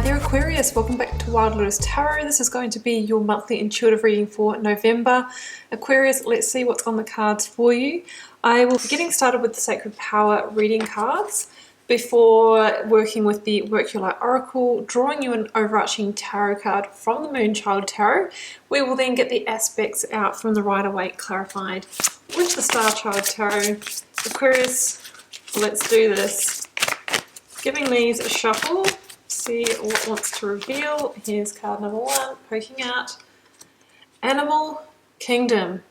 there Aquarius, welcome back to Wild Lotus Tarot. This is going to be your monthly intuitive reading for November. Aquarius, let's see what's on the cards for you. I will be getting started with the Sacred Power reading cards before working with the Work Your Light Oracle, drawing you an overarching tarot card from the Moonchild Tarot. We will then get the aspects out from the Rider-Waite clarified with the Star Child Tarot. Aquarius, let's do this. Giving these a shuffle. See what wants to reveal. Here's card number 1, poking out. Animal Kingdom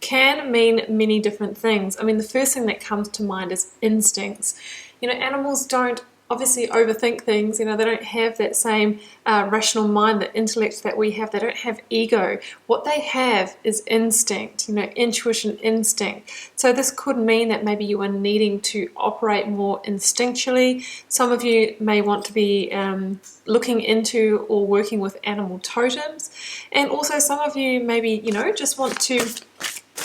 can mean many different things. I mean, the first thing that comes to mind is instincts. You know, animals don't obviously overthink things. You know, they don't have that same rational mind, the intellect that we have. They don't have ego. What they have is instinct, you know, intuition, instinct. So this could mean that maybe you are needing to operate more instinctually. Some of you may want to be looking into or working with animal totems. And also some of you maybe, you know, just want to,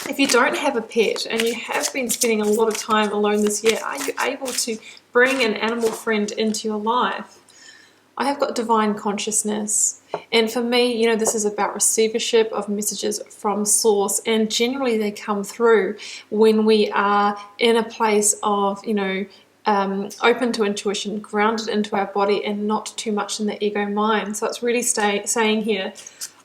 if you don't have a pet and you have been spending a lot of time alone this year, are you able to bring an animal friend into your life? I have got divine consciousness, and for me, you know, this is about receivership of messages from source, and generally they come through when we are in a place of, you know, open to intuition, grounded into our body, and not too much in the ego mind. So it's really saying here,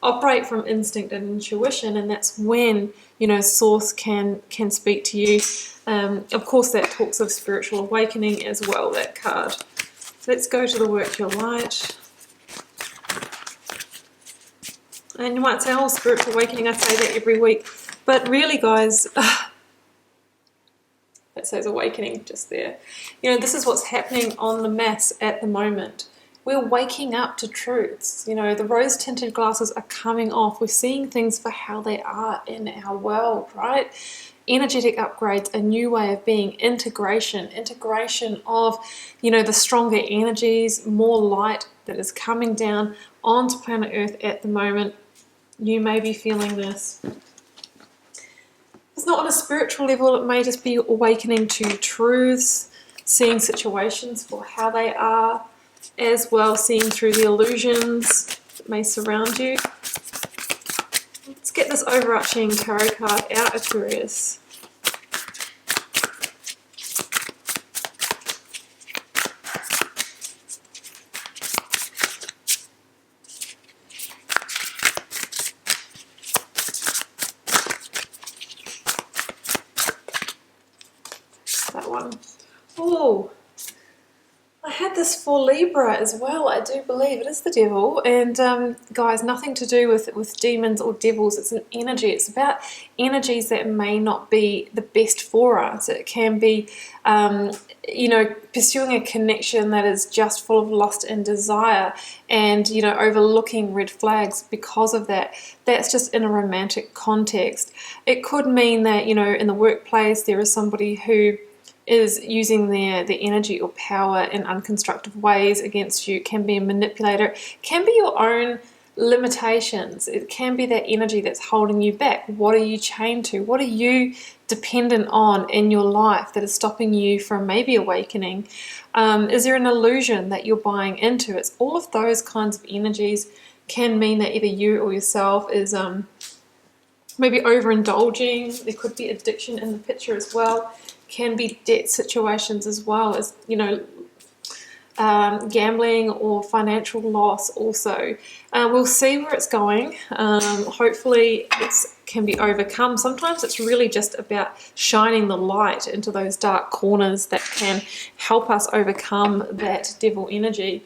operate from instinct and intuition, and that's when, you know, source can speak to you. Of course, that talks of spiritual awakening as well, that card. So let's go to the Work Your Light. And you might say, oh, spiritual awakening, I say that every week. But really, guys, that says awakening just there. You know, this is what's happening on the mass at the moment. We're waking up to truths. You know, the rose-tinted glasses are coming off. We're seeing things for how they are in our world, right? Energetic upgrades, a new way of being, integration of, you know, the stronger energies, more light that is coming down onto planet Earth at the moment. You may be feeling this. It's not on a spiritual level, it may just be awakening to truths, seeing situations for how they are, as well seeing through the illusions that may surround you. Let's get this overarching tarot card out, Aquarius. That one. Oh, I had this for Libra as well. I do believe it is the devil. And guys, nothing to do with demons or devils. It's an energy. It's about energies that may not be the best for us. It can be, you know, pursuing a connection that is just full of lust and desire, and, you know, overlooking red flags because of that. That's just in a romantic context. It could mean that, you know, in the workplace there is somebody who is using their energy or power in unconstructive ways against you. It can be a manipulator, it can be your own limitations, it can be that energy that's holding you back. What are you chained to? What are you dependent on in your life that is stopping you from maybe awakening? Is there an illusion that you're buying into? It's all of those kinds of energies can mean that either you or yourself is maybe overindulging. There could be addiction in the picture as well. Can be debt situations as well as, you know, gambling or financial loss also. We'll see where it's going. Hopefully it can be overcome. Sometimes it's really just about shining the light into those dark corners that can help us overcome that devil energy.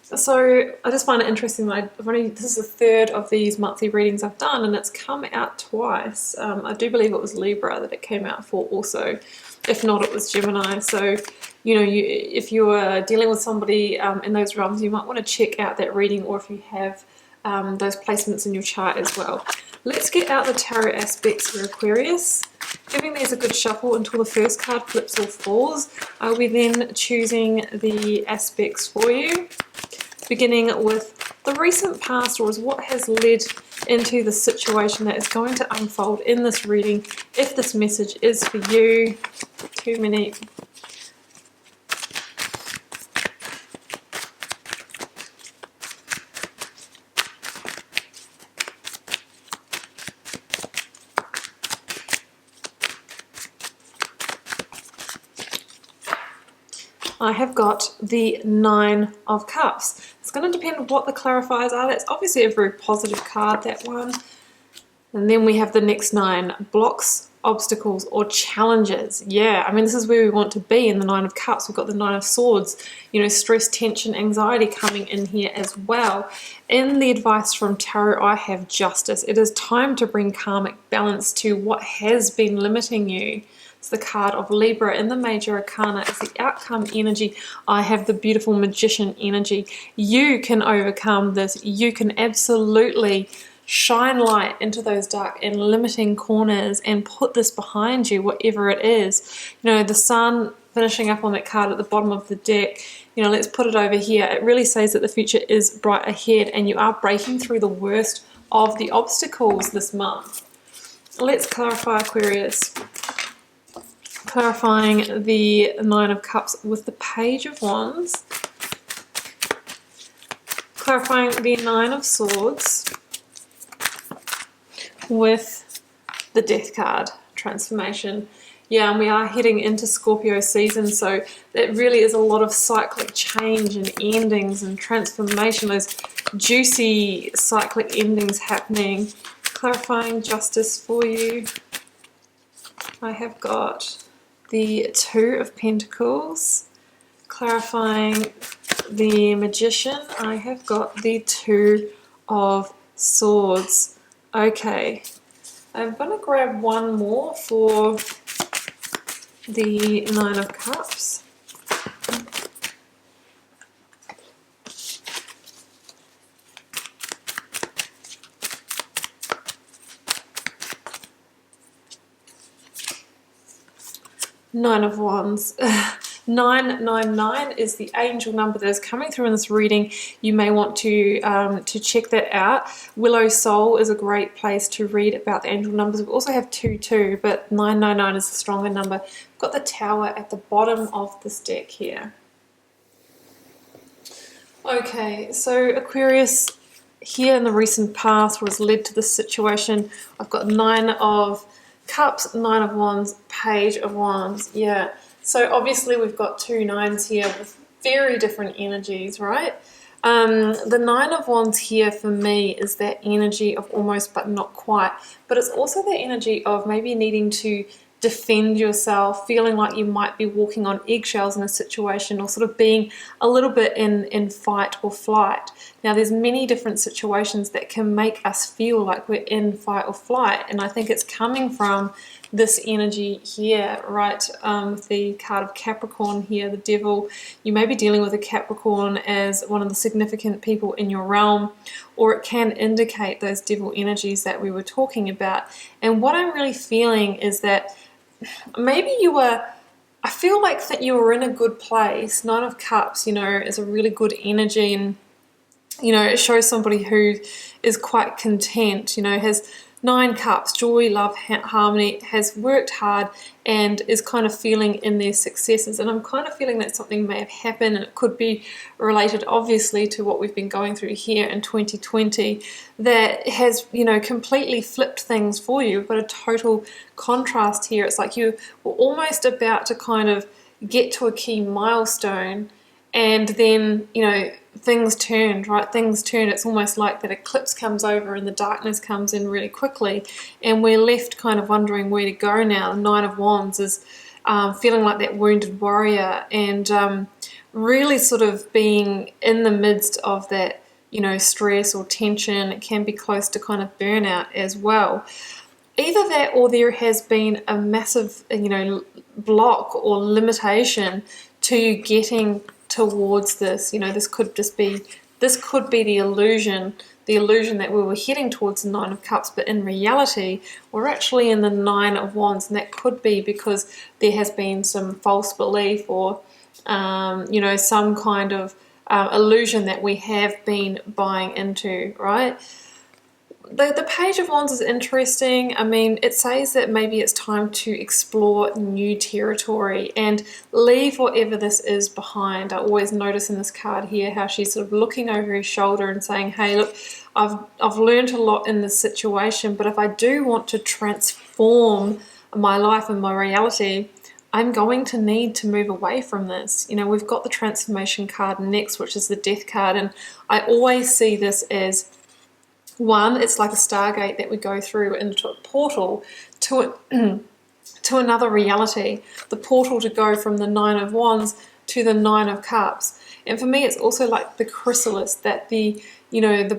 So I just find it interesting that this is the third of these monthly readings I've done, and it's come out twice. I do believe it was Libra that it came out for also. If not, it was Gemini. So, you know, if you are dealing with somebody in those realms, you might want to check out that reading, or if you have those placements in your chart as well. Let's get out the tarot aspects for Aquarius. Giving these a good shuffle until the first card flips or falls. I'll be then choosing the aspects for you, beginning with the recent past, or is what has led into the situation that is going to unfold in this reading. If this message is for you, too many. I have got the Nine of Cups. It's going to depend what the clarifiers are. That's obviously a very positive card, that one. And then we have the next 9, blocks, obstacles, or challenges. Yeah, I mean, this is where we want to be in the Nine of Cups. We've got the Nine of Swords, you know, stress, tension, anxiety coming in here as well. In the advice from Tarot, I have justice. It is time to bring karmic balance to what has been limiting you. It's the card of Libra. In the Major Arcana, it's the outcome energy. I have the beautiful Magician energy. You can overcome this. You can absolutely shine light into those dark and limiting corners and put this behind you, whatever it is. You know, the Sun finishing up on that card at the bottom of the deck. You know, let's put it over here. It really says that the future is bright ahead and you are breaking through the worst of the obstacles this month. Let's clarify, Aquarius. Clarifying the Nine of Cups with the Page of Wands. Clarifying the Nine of Swords with the Death card, transformation. Yeah, and we are heading into Scorpio season, so it really is a lot of cyclic change and endings and transformation, those juicy cyclic endings happening. Clarifying justice for you. I have got the Two of Pentacles. Clarifying the Magician, I have got the Two of Swords. Okay, I'm going to grab one more for the Nine of Cups. Nine of Wands. 999 is the angel number that is coming through in this reading. You may want to check that out. Willow Soul is a great place to read about the angel numbers. We also have 22, but 999 is the stronger number. We've got the Tower at the bottom of this deck here. Okay, so Aquarius, here in the recent past was led to this situation. I've got Nine of Cups, Nine of Wands, Page of Wands. Yeah. So obviously we've got two nines here with very different energies, right? The Nine of Wands here for me is that energy of almost but not quite. But it's also the energy of maybe needing to defend yourself, feeling like you might be walking on eggshells in a situation, or sort of being a little bit in fight or flight. Now there's many different situations that can make us feel like we're in fight or flight, and I think it's coming from this energy here, right? With the card of Capricorn here, the Devil. You may be dealing with a Capricorn as one of the significant people in your realm, or it can indicate those devil energies that we were talking about. And what I'm really feeling is that maybe I feel like that you were in a good place. Nine of Cups, you know, is a really good energy, and you know, it shows somebody who is quite content, you know, has 9 cups, joy, love, harmony, has worked hard and is kind of feeling in their successes. And I'm kind of feeling that something may have happened, and it could be related obviously to what we've been going through here in 2020 that has, you know, completely flipped things for you. We've got a total contrast here. It's like you were almost about to kind of get to a key milestone, and then, you know, things turned, right? Things turned. It's almost like that eclipse comes over and the darkness comes in really quickly, and we're left kind of wondering where to go now. The Nine of Wands is feeling like that wounded warrior, and really sort of being in the midst of that, you know, stress or tension. It can be close to kind of burnout as well. Either that, or there has been a massive, you know, block or limitation to you getting towards this. You know, this could be the illusion that we were heading towards the Nine of Cups, but in reality we're actually in the Nine of Wands, and that could be because there has been some false belief or you know, some kind of illusion that we have been buying into, right? The Page of Wands is interesting. I mean, it says that maybe it's time to explore new territory and leave whatever this is behind. I always notice in this card here how she's sort of looking over her shoulder and saying, hey, look, I've learned a lot in this situation, but if I do want to transform my life and my reality, I'm going to need to move away from this. You know, we've got the transformation card next, which is the death card. And I always see this as, one, it's like a stargate that we go through into a portal to to another reality. The portal to go from the Nine of Wands to the Nine of Cups. And for me, it's also like the chrysalis that the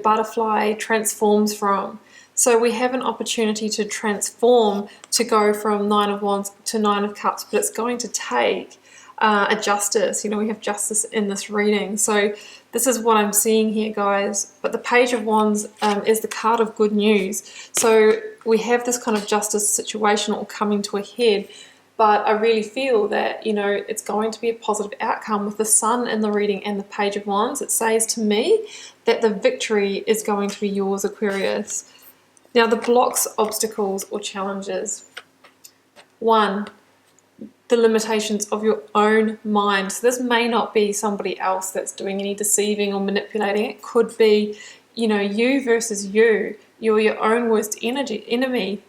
butterfly transforms from. So we have an opportunity to transform, to go from Nine of Wands to Nine of Cups, but it's going to take a justice. You know, we have justice in this reading. So this is what I'm seeing here, guys. But the Page of Wands is the card of good news. So we have this kind of justice situation all coming to a head. But I really feel that, you know, it's going to be a positive outcome with the Sun in the reading and the Page of Wands. It says to me that the victory is going to be yours, Aquarius. Now, the blocks, obstacles, or challenges. One, the limitations of your own mind. So this may not be somebody else that's doing any deceiving or manipulating. It could be, you know, you versus you. You're your own worst enemy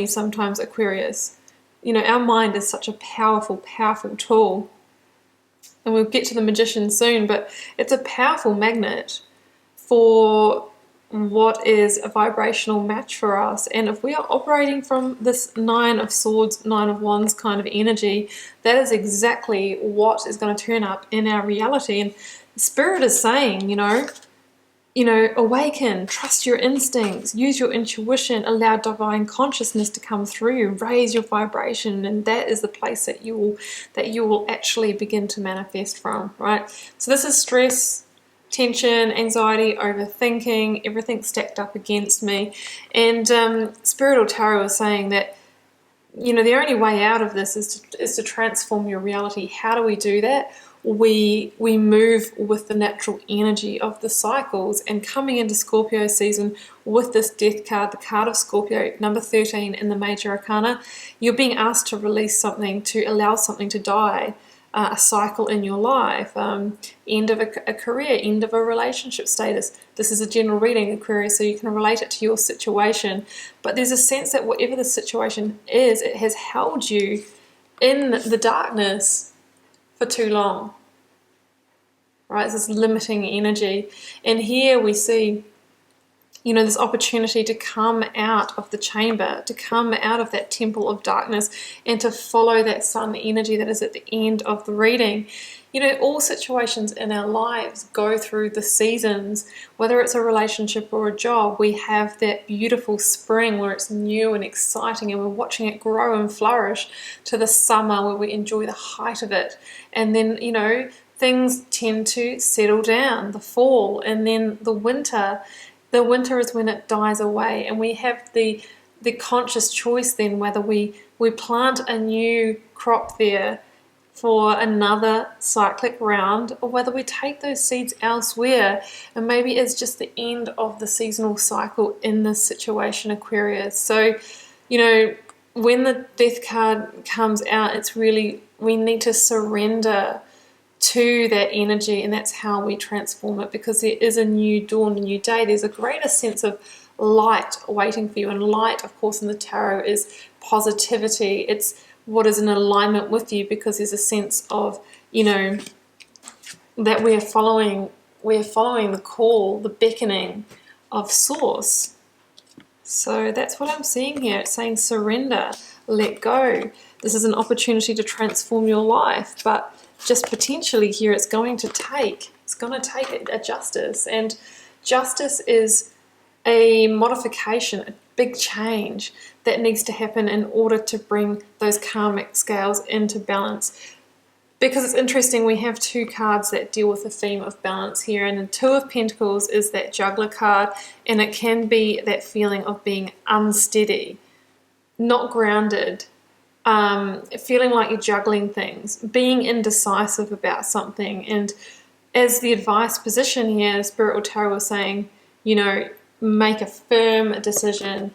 sometimes, Aquarius. You know, our mind is such a powerful, powerful tool. And we'll get to the Magician soon, but it's a powerful magnet for what is a vibrational match for us. And if we are operating from this Nine of Swords, Nine of Wands kind of energy, that is exactly what is going to turn up in our reality. And the Spirit is saying, you know, awaken, trust your instincts, use your intuition, allow divine consciousness to come through, raise your vibration, and that is the place that you will actually begin to manifest from, right? So this is stress, tension, anxiety, overthinking, everything stacked up against me. And Spiritual Tarot is saying that, you know, the only way out of this is to transform your reality. How do we do that? We move with the natural energy of the cycles. And coming into Scorpio season with this death card, the card of Scorpio, number 13 in the Major Arcana, you're being asked to release something, to allow something to die. A cycle in your life, end of a career, end of a relationship status. This is a general reading, Aquarius, so you can relate it to your situation. But there's a sense that whatever the situation is, it has held you in the darkness for too long. Right? It's this limiting energy. And here we see, you know, this opportunity to come out of the chamber, to come out of that temple of darkness and to follow that sun energy that is at the end of the reading. You know, all situations in our lives go through the seasons, whether it's a relationship or a job. We have that beautiful spring where it's new and exciting and we're watching it grow and flourish, to the summer where we enjoy the height of it. And then, you know, things tend to settle down, the fall, and then the winter. The winter is when it dies away, and we have the conscious choice then whether we plant a new crop there for another cyclic round, or whether we take those seeds elsewhere. And maybe it's just the end of the seasonal cycle in this situation, Aquarius. So, you know, when the death card comes out, it's really, we need to surrender to that energy, and that's how we transform it, because there is a new dawn, a new day. There's a greater sense of light waiting for you, and light, of course, in the tarot is positivity. It's what is in alignment with you, because there's a sense of, you know, that we're following the call, the beckoning of Source. So that's what I'm seeing here. It's saying surrender, let go. This is an opportunity to transform your life, but just potentially here it's going to take a justice. And justice is a modification, a big change that needs to happen in order to bring those karmic scales into balance. Because it's interesting, we have two cards that deal with the theme of balance here, and the Two of Pentacles is that juggler card, and it can be that feeling of being unsteady, not grounded, feeling like you're juggling things, being indecisive about something. And as the advice position here, Spiritual Tarot was saying, you know, make a firm decision,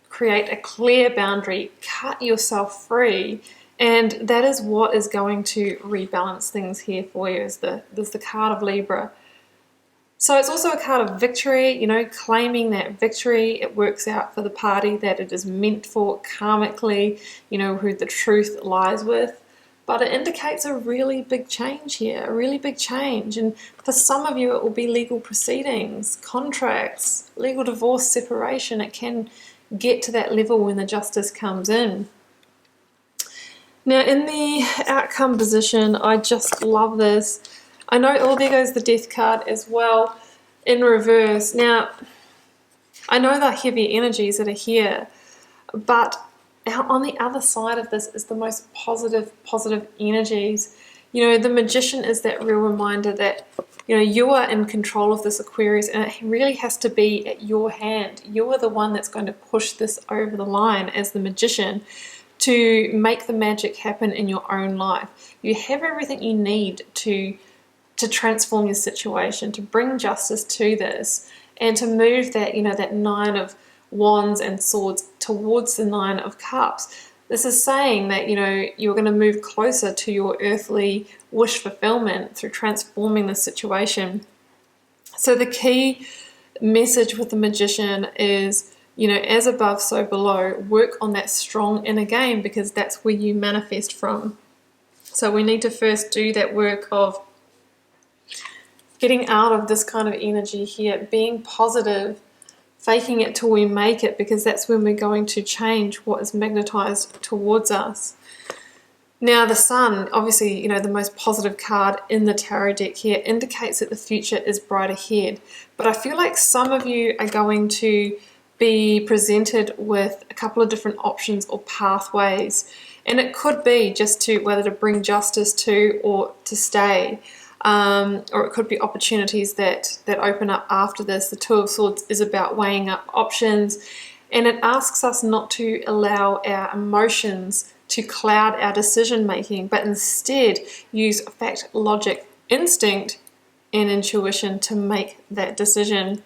create a clear boundary, cut yourself free, and that is what is going to rebalance things here for you. There's the card of Libra. So it's also a card of victory, you know, claiming that victory. It works out for the party that it is meant for karmically, you know, who the truth lies with. But it indicates a really big change here, a really big change. And for some of you, it will be legal proceedings, contracts, legal divorce, separation. It can get to that level when the justice comes in. Now, in the outcome position, I just love this. I know, oh, there goes the death card as well in reverse. Now, I know the heavy energies that are here, but on the other side of this is the most positive energies. You know, the Magician is that real reminder that, you know, you are in control of this, Aquarius, and it really has to be at your hand. You are the one that's going to push this over the line as the Magician to make the magic happen in your own life. You have everything you need to transform your situation, to bring justice to this, and to move that, you know, that Nine of Wands and Swords towards the Nine of Cups. This is saying that, you know, you're going to move closer to your earthly wish fulfillment through transforming the situation. So the key message with the Magician is, you know, as above, so below. Work on that strong inner game, because that's where you manifest from. So we need to first do that work of getting out of this kind of energy here, being positive, faking it till we make it, because that's when we're going to change what is magnetized towards us. Now the Sun, obviously, you know, the most positive card in the tarot deck here, indicates that the future is bright ahead. But I feel like some of you are going to be presented with a couple of different options or pathways. And it could be just to whether to bring justice to or to stay. Or it could be opportunities that open up after this. The Two of Swords is about weighing up options, and it asks us not to allow our emotions to cloud our decision making, but instead use fact, logic, instinct, and intuition to make that decision.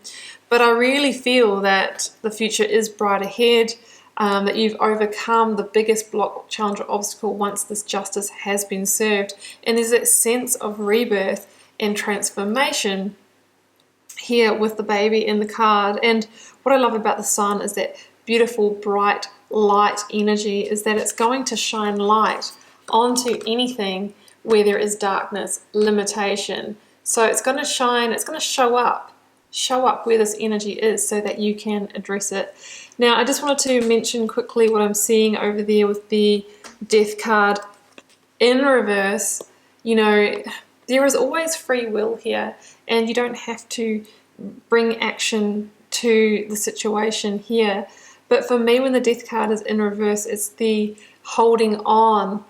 But I really feel that the future is bright ahead, that you've overcome the biggest block, challenge, or obstacle once this justice has been served. And there's that sense of rebirth and transformation here with the baby in the card. And what I love about the Sun is that beautiful, bright, light energy, is that it's going to shine light onto anything where there is darkness, limitation. So it's going to shine, it's going to show up where this energy is so that you can address it. Now, I just wanted to mention quickly what I'm seeing over there with the Death card in reverse. You know, there is always free will here, and you don't have to bring action to the situation here. But for me, when the Death card is in reverse, it's the holding on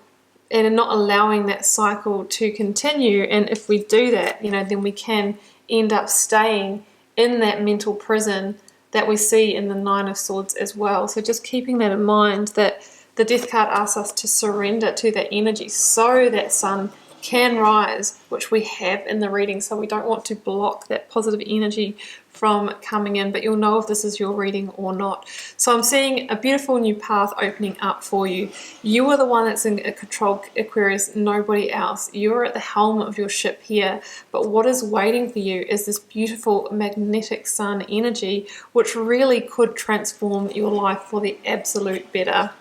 and not allowing that cycle to continue. And if we do that, you know, then we can end up staying in that mental prison that we see in the Nine of Swords as well. So just keeping that in mind, that the Death card asks us to surrender to that energy so that Sun can rise, which we have in the reading. So we don't want to block that positive energy from coming in, but you'll know if this is your reading or not. So I'm seeing a beautiful new path opening up for you. You are the one that's in control, Aquarius, nobody else. You're at the helm of your ship here, but what is waiting for you is this beautiful magnetic Sun energy, which really could transform your life for the absolute better.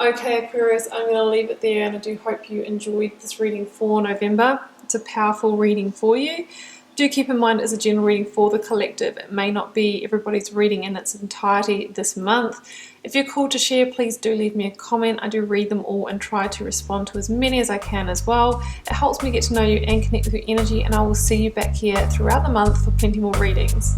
Okay, Aquarius, I'm going to leave it there, and I do hope you enjoyed this reading for November. It's a powerful reading for you. Do keep in mind, as a general reading for the collective, it may not be everybody's reading in its entirety this month. If you're called to share, please do leave me a comment. I do read them all and try to respond to as many as I can as well. It helps me get to know you and connect with your energy, and I will see you back here throughout the month for plenty more readings.